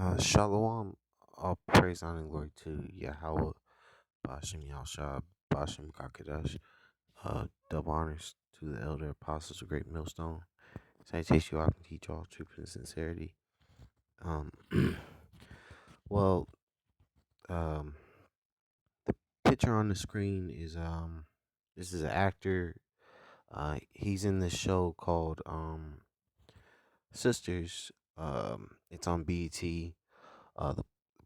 Shalom, all praise, honor, and glory to Yahweh, Bashem Yahshua, Bashem Kakadash. Double honors to the elder apostles of Great Millstone. Salutation you all can teach all truth and sincerity. Um, well, um, the picture on the screen is this is an actor. He's in this show called Sisters. It's on BET. The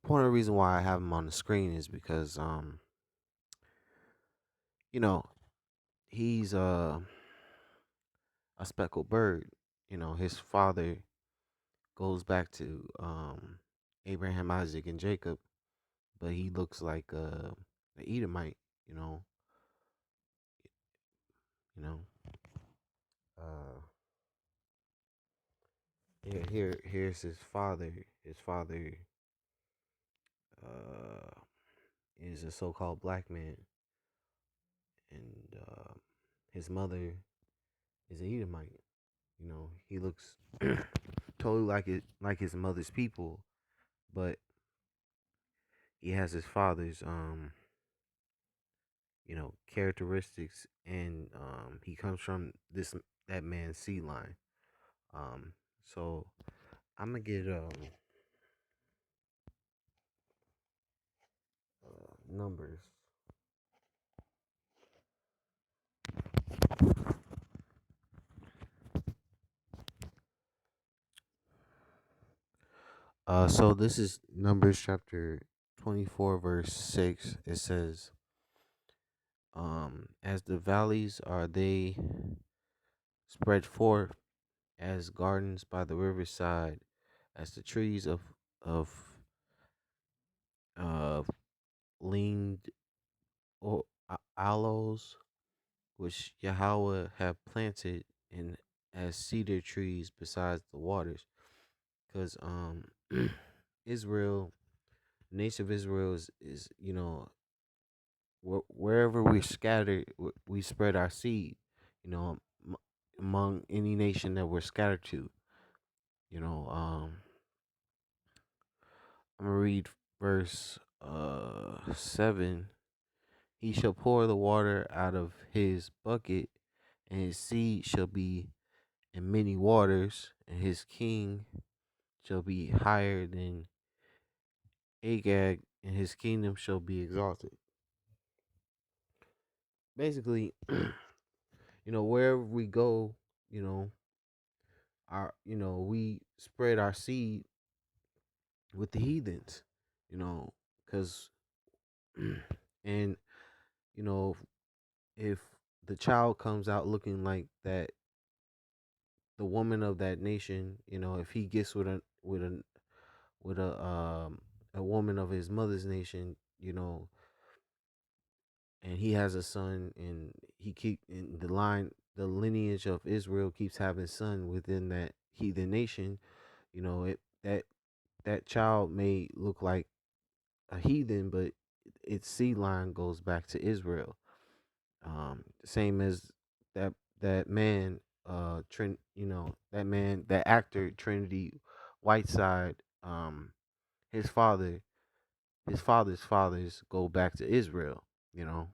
point of the reason why I have him on the screen is because you know he's a speckled bird. His father goes back to Abraham, Isaac, and Jacob, but he looks like an Edomite. You know, you know. Uh, here's his father. His father uh is a so-called black man, and his mother is an Edomite. He looks totally like his mother's people, but he has his father's characteristics, and he comes from that man's seed line. So I'm gonna get numbers. So this is Numbers chapter 24, verse 6. It says, as the valleys are they spread forth as gardens by the riverside, as the trees of uh leaned or aloes which Yahweh had planted, and as cedar trees besides the waters. Because Israel, the nation of Israel is wherever we're scattered, we spread our seed. You know, among any nation that we're scattered to. You know, I'm gonna read verse 7. He shall pour the water out of his bucket, and his seed shall be in many waters, and his king shall be higher than Agag, and his kingdom shall be exalted. Basically, wherever we go, you know, we spread our seed with the heathens, because, and you know, if the child comes out looking like that, the woman of that nation, if he gets with a woman of his mother's nation, and he has a son, and he keep in the lineage of Israel keeps having son within that heathen nation. That child may look like a heathen, but its seed line goes back to Israel. Same as that man, that actor Trinity Whiteside, his father, his father's fathers go back to Israel. You know,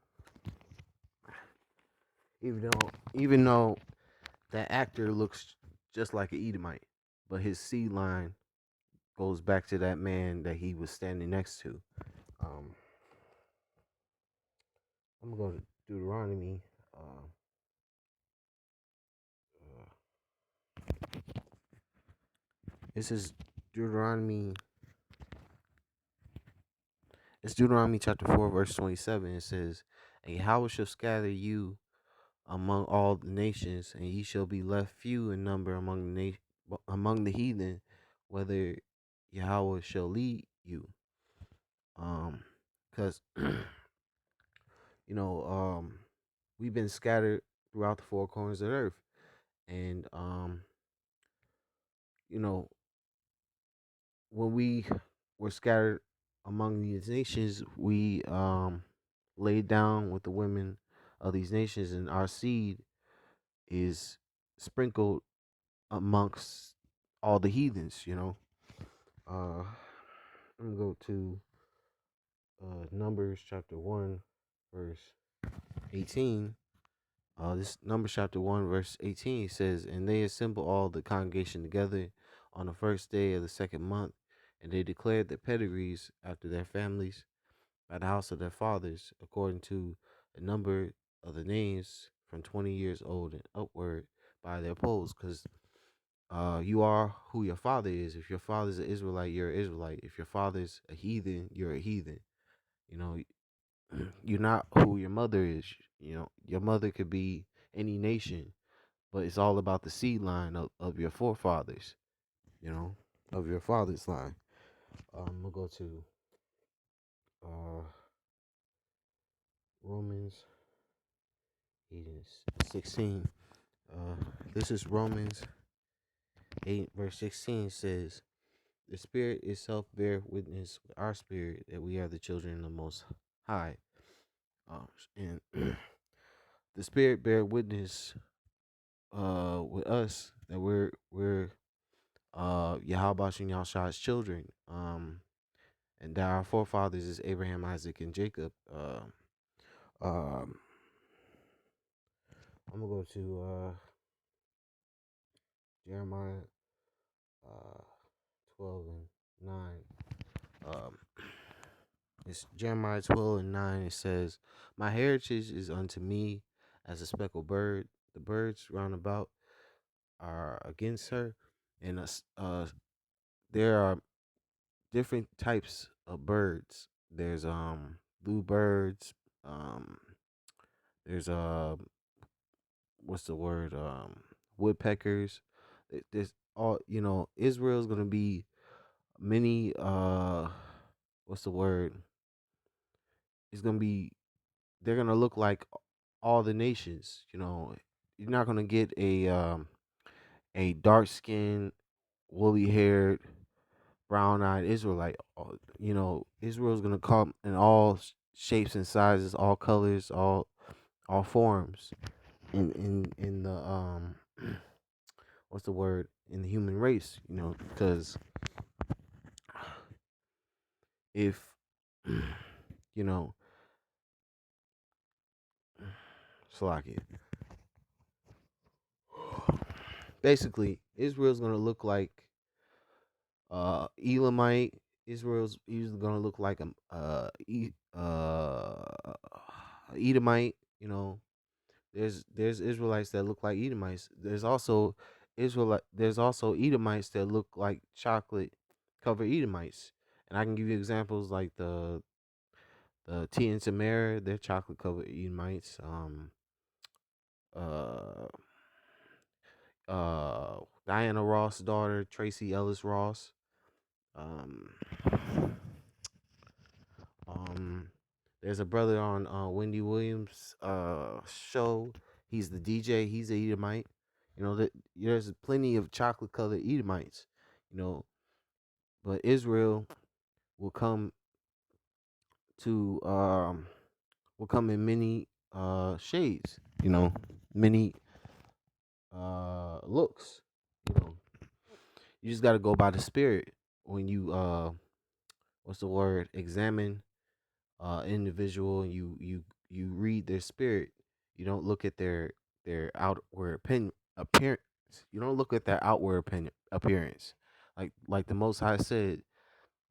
even though that actor looks just like an Edomite, but his seed line goes back to that man that he was standing next to. Um, I'm gonna go to Deuteronomy. Uh, this is Deuteronomy. It's Deuteronomy chapter 4, verse 27. It says, "And Yahweh shall scatter you among all the nations, and ye shall be left few in number among the heathen, whether Yahweh shall lead you." Because we've been scattered throughout the four corners of the earth, and you know, when we were scattered among these nations, we laid down with the women of these nations, and our seed is sprinkled amongst all the heathens. Uh, I'm gonna go to Numbers chapter 1, verse 18. This Numbers chapter 1, verse 18 says, "And they assembled all the congregation together on the first day of the second month, and they declared their pedigrees after their families by the house of their fathers, according to the number of the names from 20 years old and upward by their polls." Because you are who your father is. If your father's an Israelite, you're an Israelite. If your father's a heathen, you're a heathen. You know, you're not who your mother is. You know, your mother could be any nation, but it's all about the seed line of your forefathers, you know, of your father's line. We'll go to uh, Romans 8 and 16. This is Romans 8, verse 16 says, "The Spirit itself bear witness with our spirit that we are the children of the Most High." And the Spirit bear witness with us that we're Yahweh Shem Yahshua's children. And that our forefathers is Abraham, Isaac, and Jacob. Um, I'm gonna go to Jeremiah 12 and 9. Um, it's Jeremiah 12 and 9. It says, "My heritage is unto me as a speckled bird. The birds round about are against her, and there are different types of birds. There's bluebirds. Um, there's what's the word? Woodpeckers. There's all, Israel's gonna be many. What's the word? It's gonna be. They're gonna look like all the nations. You're not gonna get a dark skinned, woolly haired, brown eyed Israelite. Israel's gonna come in all shapes and sizes, all colors, all forms. In the what's the word, in the human race, because if you know Slovakia, basically Israel's gonna look like Elamite. Israel's usually gonna look like Edomite. There's Israelites that look like Edomites. There's also Edomites that look like chocolate covered Edomites. And I can give you examples like the T and Tamara, they're chocolate covered Edomites. Uh Diana Ross' daughter, Tracy Ellis Ross. Um um there's a brother on Wendy Williams show. He's the DJ, he's a Edomite. There's plenty of chocolate colored Edomites, you know, but Israel will come to will come in many shades, many looks. You know, you just got to go by the spirit when you what's the word? Examine individual. And you read their spirit. You don't look at their outward appearance. You don't look at their outward appearance. Like the Most High said,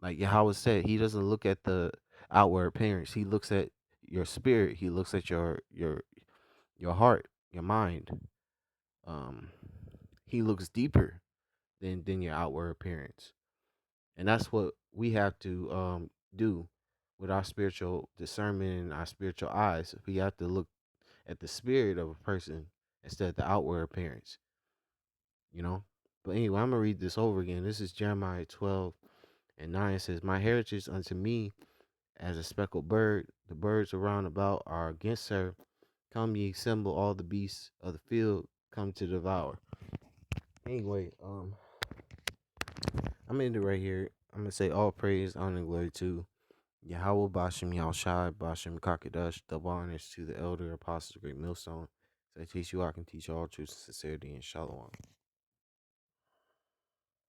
like Yahweh said, He doesn't look at the outward appearance. He looks at your spirit. He looks at your heart, your mind. Um, he looks deeper than your outward appearance, and that's what we have to do with our spiritual discernment and our spiritual eyes. We have to look at the spirit of a person instead of the outward appearance. You know. But anyway, I'm gonna read this over again. This is Jeremiah 12 and 9. It says, "My heritage unto me as a speckled bird. The birds around about are against her. Come ye assemble all the beasts of the field, come to devour." Anyway, I'm gonna end it right here. I'm gonna say all praise, honor, and glory to Yahweh Bashem Yahushai, Bashem Kakadash, double honors to the elder apostles, great millstone. So I teach you, I can teach all truth, sincerity, and shalom.